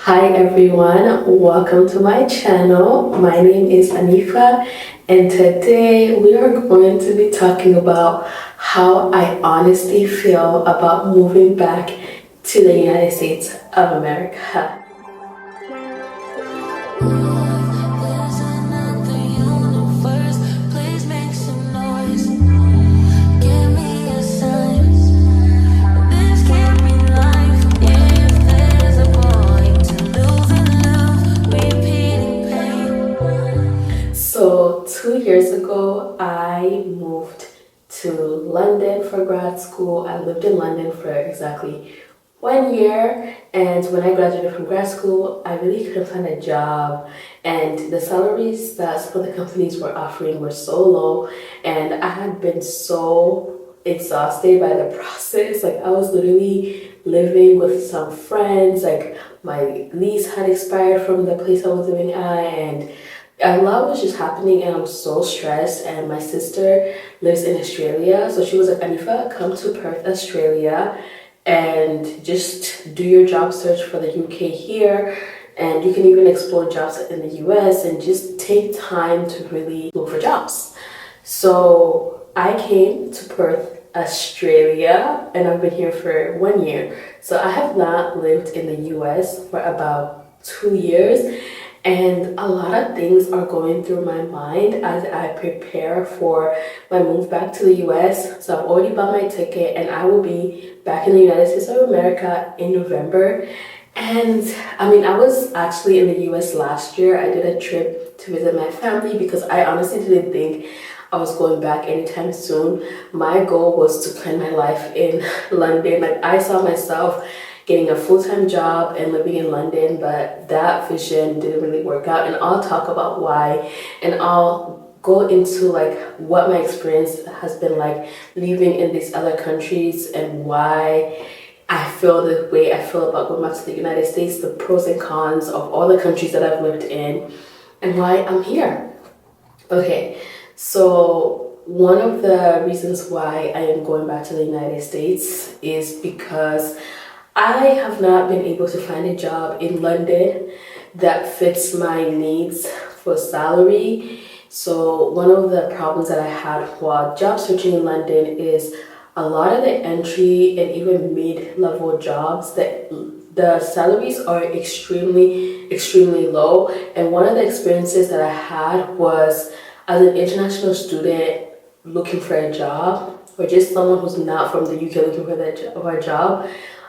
Hi everyone, welcome to my channel. My name is Anifa, and today we are going to be talking about how I honestly feel about moving back to the United States of America. So 2 years ago, I moved to London for grad school. I lived in London for exactly 1 year, and when I graduated from grad school, I really couldn't find a job, and the salaries that some of the companies were offering were so low, and I had been so exhausted by the process. Like, I was literally living with some friends. Like, my lease had expired from the place I was living at, and a lot was just happening, and I'm so stressed. And my sister lives in Australia, so she was like, Anifa, come to Perth, Australia, and just do your job search for the UK here, and you can even explore jobs in the US and just take time to really look for jobs. So I came to Perth, Australia, and I've been here for 1 year. So I have not lived in the US for about 2 years, and a lot of things are going through my mind as I prepare for my move back to the US. So I've already bought my ticket, and I will be back in the United States of America in November. And I mean, I was actually in the US last year. I did a trip to visit my family because I honestly didn't think I was going back anytime soon. My goal was to plan my life in London. Like, I saw myself getting a full-time job and living in London, but that vision didn't really work out, and I'll talk about why, and I'll go into like what my experience has been like living in these other countries and why I feel the way I feel about going back to the United States, the pros and cons of all the countries that I've lived in, and why I'm here. Okay, so one of the reasons why I am going back to the United States is because I have not been able to find a job in London that fits my needs for salary. So one of the problems that I had while job searching in London is a lot of the entry and even mid-level jobs that the salaries are extremely low. And one of the experiences that I had was as an international student looking for a job, or just someone who's not from the UK looking for a job.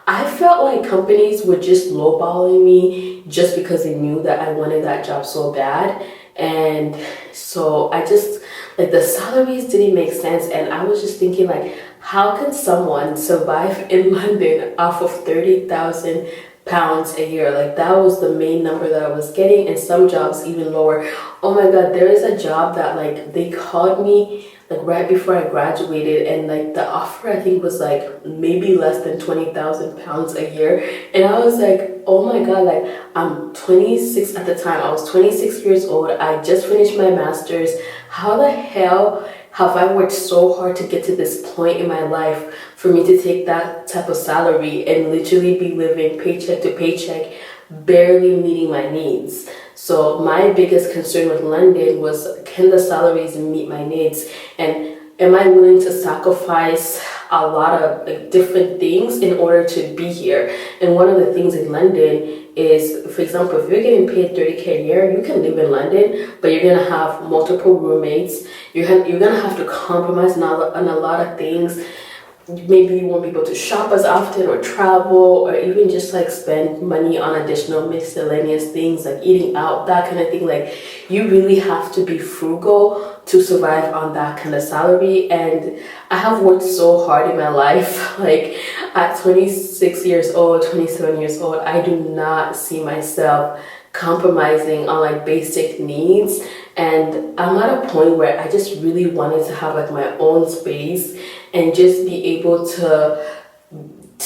I felt like companies were just lowballing me just because they knew that I wanted that job so bad. And so I just, like, the salaries didn't make sense. And I was just thinking, like, how can someone survive in London off of £30,000 a year? Like, that was the main number that I was getting, and some jobs even lower. Oh my God, there is a job that, like, they called me like right before I graduated, and like the offer I think was like maybe less than £20,000 a year, and I was like, oh my God, like, I'm 26 at the time. I was 26 years old. I just finished my master's. How the hell have I worked so hard to get to this point in my life for me to take that type of salary and literally be living paycheck to paycheck, barely meeting my needs? So my biggest concern with London was, can the salaries meet my needs, and am I willing to sacrifice a lot of like different things in order to be here? And one of the things in London is, for example, if you're getting paid 30K a year, you can live in London, but you're gonna have multiple roommates. You're gonna have to compromise on a lot of things. Maybe you won't be able to shop as often or travel, or even just like spend money on additional miscellaneous things like eating out, that kind of thing. Like, you really have to be frugal to survive on that kind of salary. And I have worked so hard in my life. Like, at 26 years old, 27 years old, I do not see myself compromising on like basic needs. And I'm at a point where I just really wanted to have like my own space and just be able to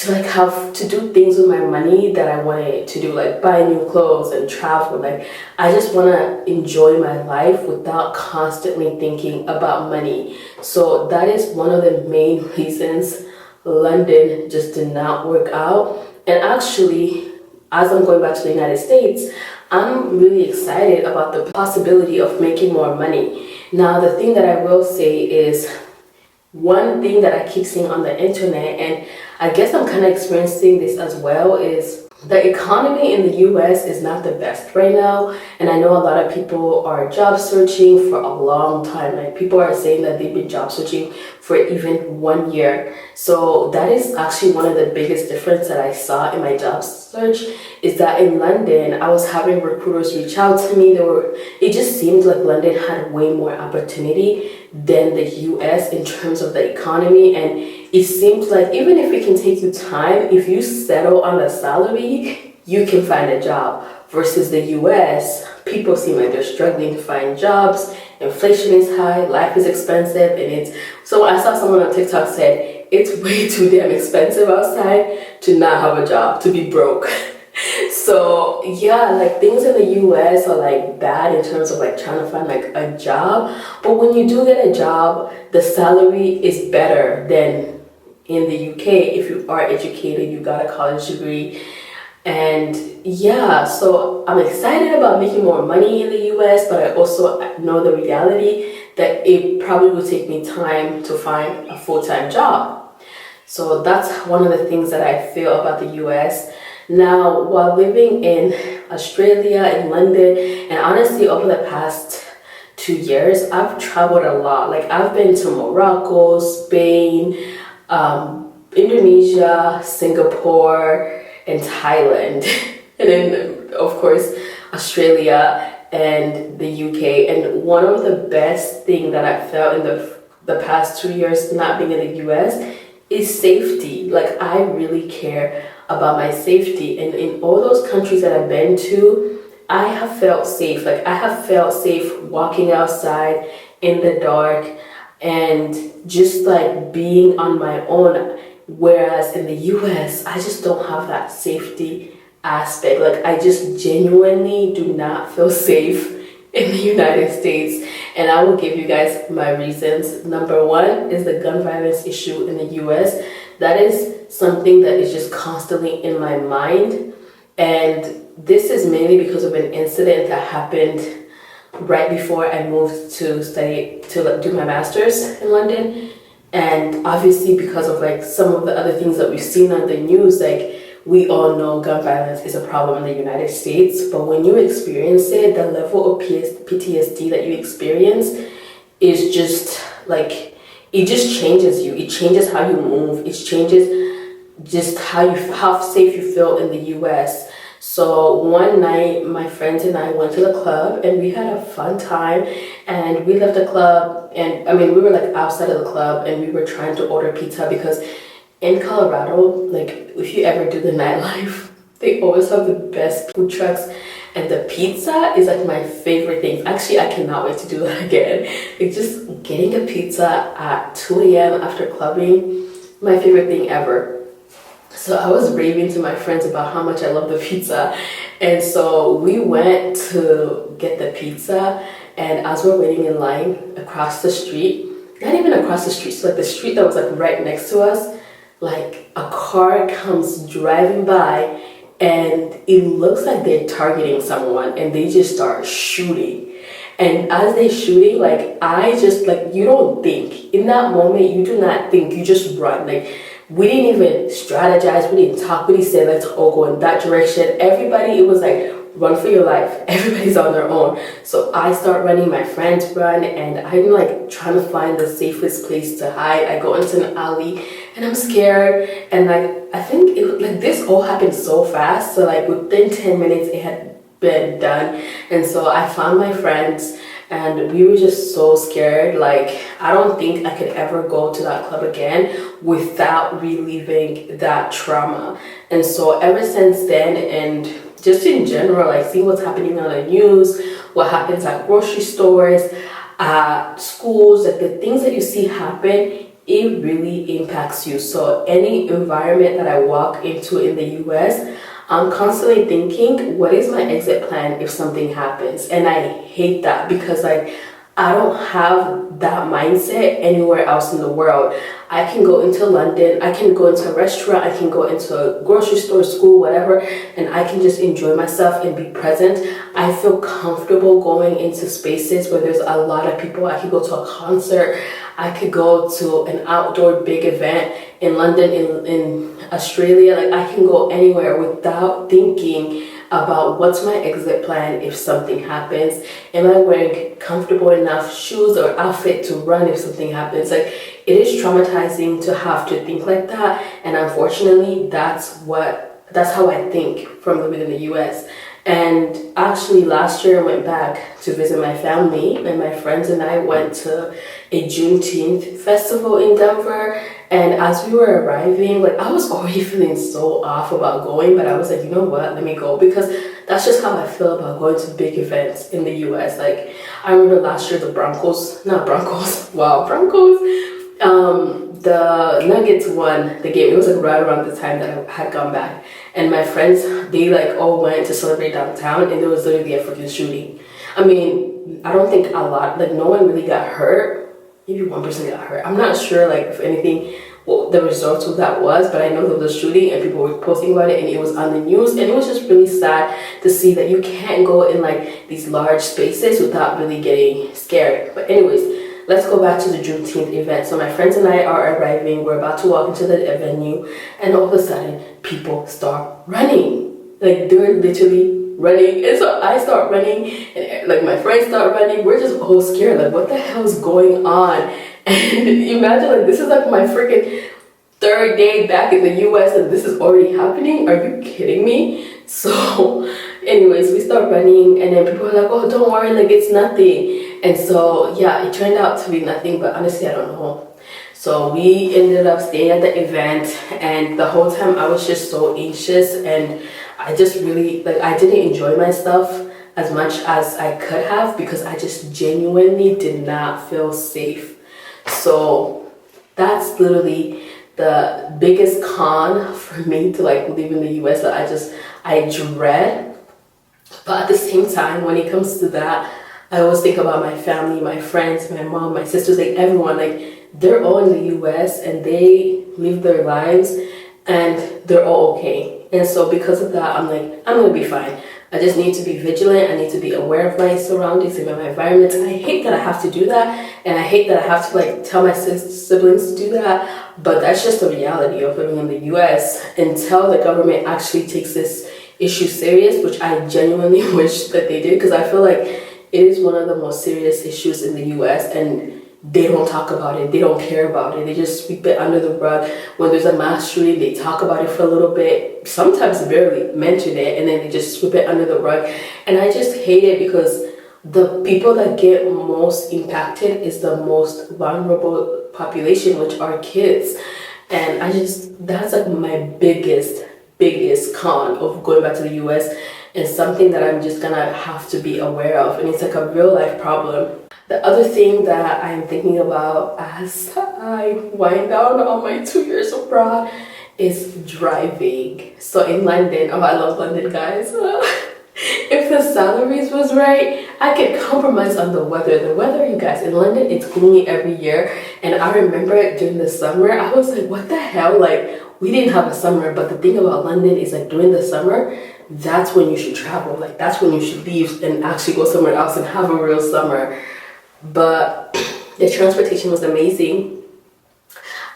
like have to do things with my money that I wanted to do, like buy new clothes and travel. Like, I just want to enjoy my life without constantly thinking about money. So that is one of the main reasons London just did not work out. And actually, as I'm going back to the United States, I'm really excited about the possibility of making more money. Now, the thing that I will say is one thing that I keep seeing on the internet, and I guess I'm kind of experiencing this as well, is the economy in the US is not the best right now. And I know a lot of people are job searching for a long time. Like people are saying that they've been job searching for even 1 year. So that is actually one of the biggest difference that I saw in my job search, is that in London, I was having recruiters reach out to me. It just seemed like London had way more opportunity than the US in terms of the economy. And it seems like even if it can take you time, if you settle on the salary, you can find a job. Versus the US, people seem like they're struggling to find jobs. Inflation is high, life is expensive, and so I saw someone on TikTok said it's way too damn expensive outside to not have a job, to be broke. So yeah, like things in the US are like bad in terms of like trying to find like a job. But when you do get a job, the salary is better than in the UK. If you are educated, you got a college degree. And yeah, so I'm excited about making more money in the US, but I also know the reality that it probably will take me time to find a full-time job. So that's one of the things that I feel about the US. Now, while living in Australia, in London, and honestly over the past 2 years, I've traveled a lot. Like I've been to Morocco, Spain, Indonesia, Singapore, and Thailand, and then of course Australia and the UK. And one of the best thing that I felt in the past 2 years not being in the US is safety. Like I really care about my safety, and in all those countries that I've been to, I have felt safe. Like I have felt safe walking outside in the dark and just like being on my own. Whereas in the US, I just don't have that safety aspect. Like I just genuinely do not feel safe in the United States. And I will give you guys my reasons. Number one is the gun violence issue in the US. That is something that is just constantly in my mind. And this is mainly because of an incident that happened right before I moved to do my master's in London. And obviously because of like some of the other things that we've seen on the news, like we all know gun violence is a problem in the United States, but when you experience it, the level of PTSD that you experience is just like, it just changes you. It changes how you move. It changes just how safe you feel in the US. So one night, my friends and I went to the club and we had a fun time, and we left the club, and I mean, we were like outside of the club and we were trying to order pizza because in Colorado, like if you ever do the nightlife, they always have the best food trucks, and the pizza is like my favorite thing. Actually, I cannot wait to do that again. Like just getting a pizza at 2 a.m. after clubbing, my favorite thing ever. So I was raving to my friends about how much I love the pizza. And so we went to get the pizza, and as we're waiting in line across the street, not even across the street, so like the street that was like right next to us, like a car comes driving by and it looks like they're targeting someone, and they just start shooting. And as they're shooting, like I just like, you don't think. In that moment, you do not think, you just run. Like we didn't even strategize, we didn't talk, we didn't say let's all go in that direction. Everybody, it was like run for your life. Everybody's on their own. So I start running, my friends run, and I'm like trying to find the safest place to hide. I go into an alley and I'm scared, and like I think like this all happened so fast. So like within 10 minutes it had been done. And so I found my friends, and we were just so scared. Like I don't think I could ever go to that club again without reliving that trauma. And so ever since then, and just in general, like seeing what's happening on the news, what happens at grocery stores, at schools, like the things that you see happen, it really impacts you. So any environment that I walk into in the US, I'm constantly thinking, what is my exit plan if something happens? And I hate that because like I don't have that mindset anywhere else in the world. I can go into London, I can go into a restaurant, I can go into a grocery store, school, whatever, and I can just enjoy myself and be present. I feel comfortable going into spaces where there's a lot of people. I could go to a concert, I could go to an outdoor big event in London, in Australia. Like, I can go anywhere without thinking about what's my exit plan if something happens. Am I wearing comfortable enough shoes or outfit to run if something happens? Like, it is traumatizing to have to think like that, and unfortunately that's how I think from living in the US. And actually last year I went back to visit my family, and my friends and I went to a Juneteenth festival in Denver. And as we were arriving, like, I was already feeling so off about going, but I was like, you know what, let me go, because that's just how I feel about going to big events in the US. Like, I remember last year the Broncos, the Nuggets won the game. It was like right around the time that I had gone back, and my friends, they like all went to celebrate downtown, and there was literally a freaking shooting. I mean, I don't think a lot, like, no one really got hurt. Maybe one person got hurt. I'm not sure, like, if anything, what the results of that was, but I know there was a shooting and people were posting about it, and it was on the news, and it was just really sad to see that you can't go in like these large spaces without really getting scared. But anyways, let's go back to the Juneteenth event. So my friends and I are arriving. We're about to walk into the venue, and all of a sudden, people start running. Like, they're literally running. And so I start running, and like my friends start running. We're just all scared. Like, what the hell is going on? And imagine, like, this is like my freaking third day back in the US, and this is already happening. Are you kidding me? So anyways, we start running, and then people are like, oh, don't worry, like, it's nothing. And so, yeah, it turned out to be nothing, but honestly, I don't know. So we ended up staying at the event, and the whole time I was just so anxious, and I just really, like, I didn't enjoy myself as much as I could have, because I just genuinely did not feel safe. So that's literally the biggest con for me to like live in the US, that I dread. But at the same time, when it comes to that, I always think about my family, my friends, my mom, my sisters, like everyone, like they're all in the US and they live their lives and they're all okay. And so because of that, I'm like, I'm gonna be fine. I just need to be vigilant. I need to be aware of my surroundings and my environment. I hate that I have to do that, and I hate that I have to like tell my siblings to do that, but that's just the reality of living in the US until the government actually takes this issue serious, which I genuinely wish that they did, because I feel like it is one of the most serious issues in the US, and they don't talk about it. They don't care about it. They just sweep it under the rug. When there's a mass shooting, they talk about it for a little bit, sometimes barely mention it, and then they just sweep it under the rug. And I just hate it, because the people that get most impacted is the most vulnerable population, which are kids. And that's like my biggest con of going back to the US, and something that I'm just gonna have to be aware of. And it's like a real life problem. The other thing that I'm thinking about as I wind down on my 2 years abroad is driving. So in London, I love London, guys. If the salaries was right, I could compromise on the weather. The weather, you guys, in London, it's gloomy every year. And I remember during the summer, I was like, what the hell? Like, we didn't have a summer, but the thing about London is like during the summer, that's when you should travel. Like, that's when you should leave and actually go somewhere else and have a real summer. But the transportation was amazing.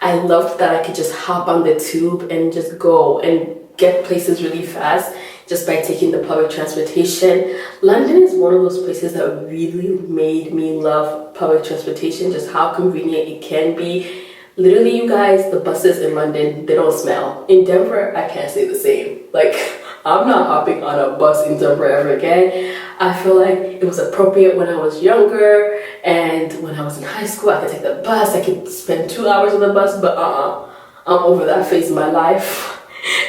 I loved that I could just hop on the tube and just go and get places really fast just by taking the public transportation. London is one of those places that really made me love public transportation, just how convenient it can be. Literally, you guys, the buses in London, they don't smell. In Denver, I can't say the same. Like, I'm not hopping on a bus in Denver ever again. I feel like it was appropriate when I was younger, and when I was in high school, I could take the bus. I could spend 2 hours on the bus, but I'm over that phase of my life.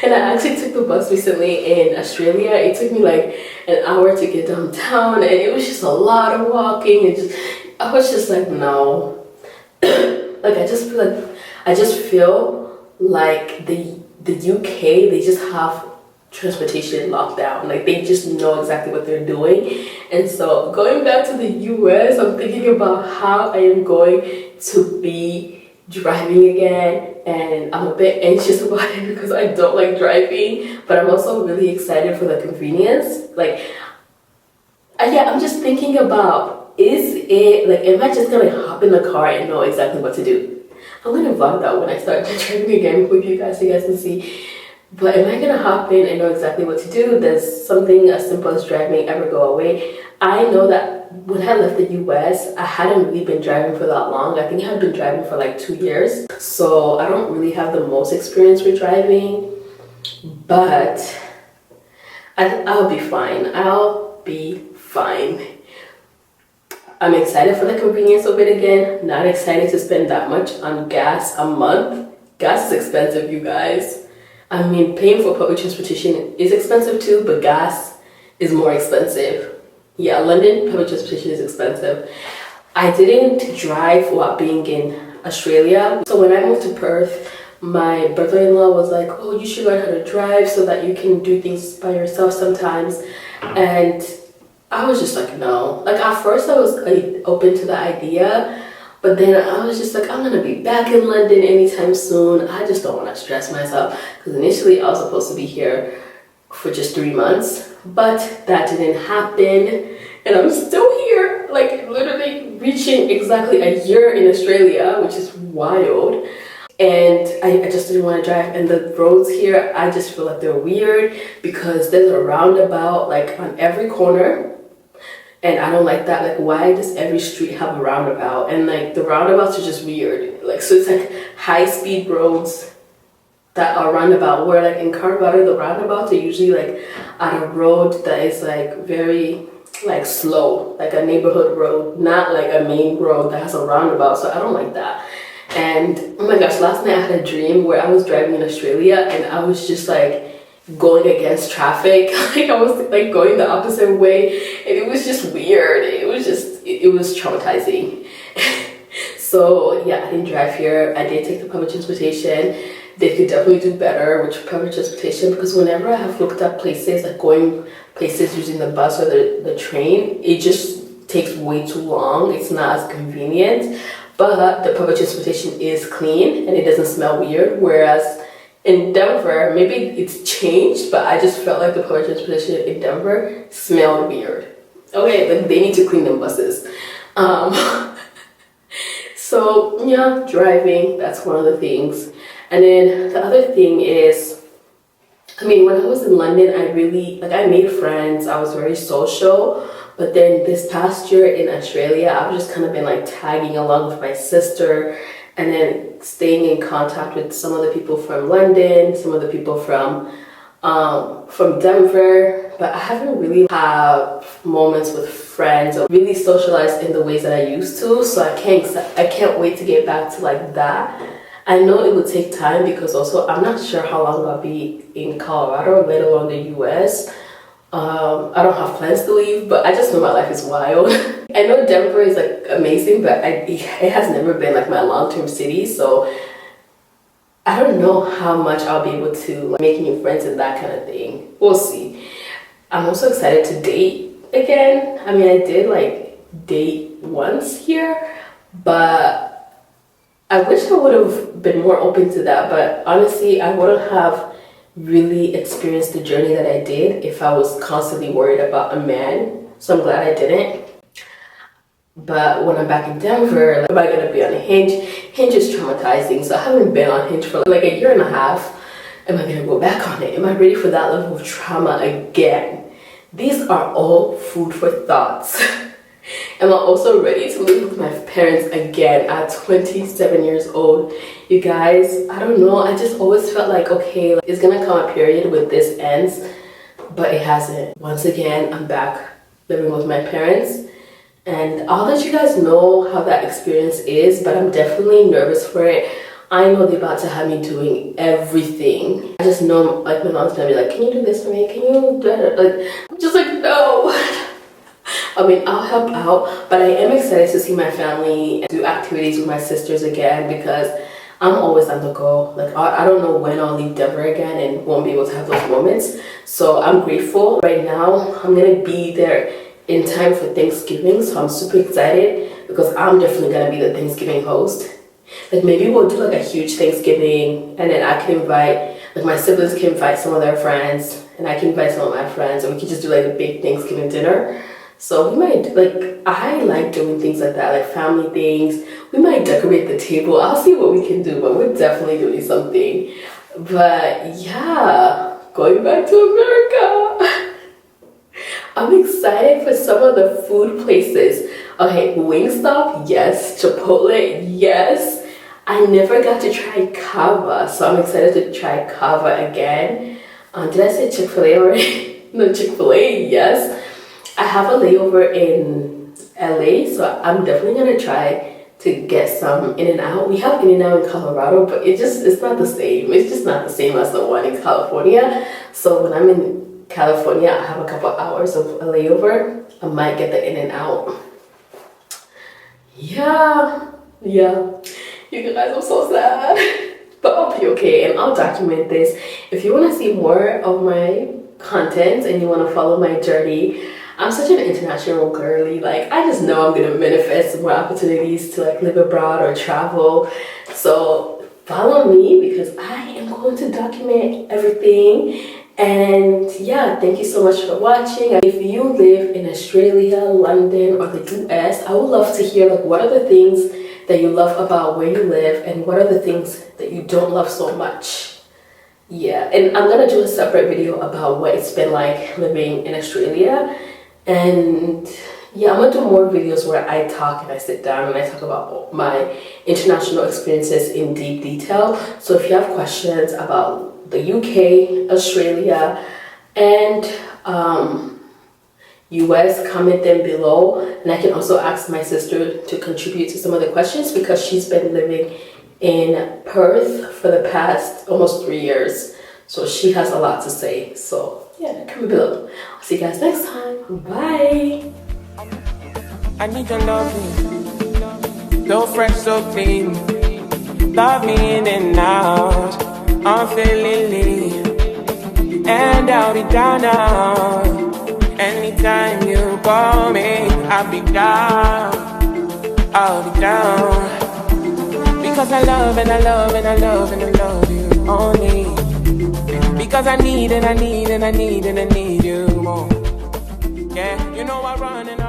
And I actually took the bus recently in Australia. It took me like an hour to get downtown, and it was just a lot of walking. I was just like, no. Like, I just feel like the UK, they just have transportation lockdown. Like they just know exactly what they're doing. And so going back to the US, I'm thinking about how I am going to be driving again, and I'm a bit anxious about it because I don't like driving, but I'm also really excited for the convenience. Like, yeah, I'm just thinking about, is it like, am I just gonna hop in the car and know exactly what to do? I'm gonna vlog that when I start driving again with you guys so you guys can see. But am I gonna hop in and know exactly what to do? Does something as simple as driving ever go away? I know that when I left the US, I hadn't really been driving for that long. I think I had been driving for like 2 years. So I don't really have the most experience with driving, but I'll be fine. I'll be fine. I'm excited for the convenience of it again. Not excited to spend that much on gas a month. Gas is expensive, you guys. I mean, paying for public transportation is expensive too, but gas is more expensive. Yeah, London public transportation is expensive. I didn't drive while being in Australia. So when I moved to Perth, my brother-in-law was like, oh, you should learn how to drive so that you can do things by yourself sometimes. And I was just like, no. Like at first I was like, open to the idea, but then I was just like, I'm gonna be back in London anytime soon. I just don't want to stress myself, because initially I was supposed to be here for just 3 months, but that didn't happen, and I'm still here, like literally reaching exactly a year in Australia, which is wild. And I just didn't want to drive, and the roads here, I just feel like they're weird because there's a roundabout like on every corner. And I don't like that. Like, why does every street have a roundabout? And like the roundabouts are just weird. Like, so it's like high-speed roads that are roundabout. Where like in Carvalho, the roundabouts are usually like on a road that is like very like slow, like a neighborhood road, not like a main road that has a roundabout. So I don't like that. And oh my gosh, last night I had a dream where I was driving in Australia and I was just like going against traffic. Like I was like going the opposite way, and it was just weird. It was traumatizing. So yeah, I didn't drive here. I did take the public transportation. They could definitely do better with public transportation, because whenever I have looked up places, like going places using the bus or the train, it just takes way too long. It's not as convenient, but the public transportation is clean and it doesn't smell weird, whereas in Denver, maybe it's changed, but I just felt like the public transportation in Denver smelled weird. Okay, like they need to clean them buses. So yeah, driving, that's one of the things. And then the other thing is, I mean, when I was in London, I made friends. I was very social. But then this past year in Australia, I've just kind of been like tagging along with my sister, and then staying in contact with some of the people from London, some of the people from Denver, but I haven't really had moments with friends or really socialized in the ways that I used to. So I can't wait to get back to like that. I know it would take time, because also I'm not sure how long I'll be in Colorado, let alone the US. I don't have plans to leave, but I just know my life is wild. I know Denver is like amazing, but it has never been like my long-term city, so I don't know how much I'll be able to like, make new friends and that kind of thing. We'll see. I'm also excited to date again. I mean, I did like date once here, but I wish I would have been more open to that. But honestly, I wouldn't have really experienced the journey that I did if I was constantly worried about a man. So I'm glad I didn't. But when I'm back in Denver, like, am I gonna be on a Hinge? Hinge is traumatizing, so I haven't been on Hinge for like a year and a half. Am I gonna go back on it? Am I ready for that level of trauma again? These are all food for thoughts. Am I also ready to live with my parents again at 27 years old? You guys, I don't know. I just always felt like, okay, it's gonna come a period where this ends, but it hasn't. Once again, I'm back living with my parents, and I'll let you guys know how that experience is, but I'm definitely nervous for it. I know they're about to have me doing everything. I just know, like, my mom's gonna be like, can you do this for me? Can you do that? Like, I'm just like, no. I mean, I'll help out, but I am excited to see my family and do activities with my sisters again, because I'm always on the go. Like I don't know when I'll leave Denver again and won't be able to have those moments. So I'm grateful. Right now, I'm gonna be there in time for Thanksgiving. So I'm super excited because I'm definitely gonna be the Thanksgiving host. Like maybe we'll do like a huge Thanksgiving and then I can invite, like my siblings can invite some of their friends and I can invite some of my friends and we can just do like a big Thanksgiving dinner. So we might, like, I like doing things like that, like family things. We might decorate the table. I'll see what we can do, but we're definitely doing something. But yeah, going back to America. I'm excited for some of the food places. Okay, Wingstop, yes. Chipotle, yes. I never got to try Kava, so I'm excited to try Kava again. Did I say Chick-fil-A already? No, Chick-fil-A, yes. I have a layover in LA, so I'm definitely gonna try to get some In-N-Out. We have In-N-Out in Colorado, but it's not the same. It's just not the same as the one in California. So when I'm in California, I have a couple hours of a layover. I might get the In-N-Out. Yeah. You guys, I'm so sad. But I'll be okay and I'll document this. If you want to see more of my content and you want to follow my journey, I'm such an international girly. Like, I just know I'm gonna manifest more opportunities to like live abroad or travel. So follow me because I am going to document everything. And yeah, thank you so much for watching. If you live in Australia, London, or the US, I would love to hear like what are the things that you love about where you live and what are the things that you don't love so much. Yeah, and I'm gonna do a separate video about what it's been like living in Australia. And yeah, I'm gonna do more videos where I talk and I sit down and I talk about my international experiences in deep detail. So if you have questions about the UK, Australia, and US, comment them below. And I can also ask my sister to contribute to some of the questions because she's been living in Perth for the past almost 3 years. So she has a lot to say. So yeah, comment below. I'll see you guys next time. Bye. I need your loving, so fresh, so clean. Love me in and out, unfailingly, and I'll be down now. Anytime you call me, I'll be down, I'll be down. Because I love and I love and I love and I love you only. Because I need and I need and I need and I need you more. Yeah, you know I run and I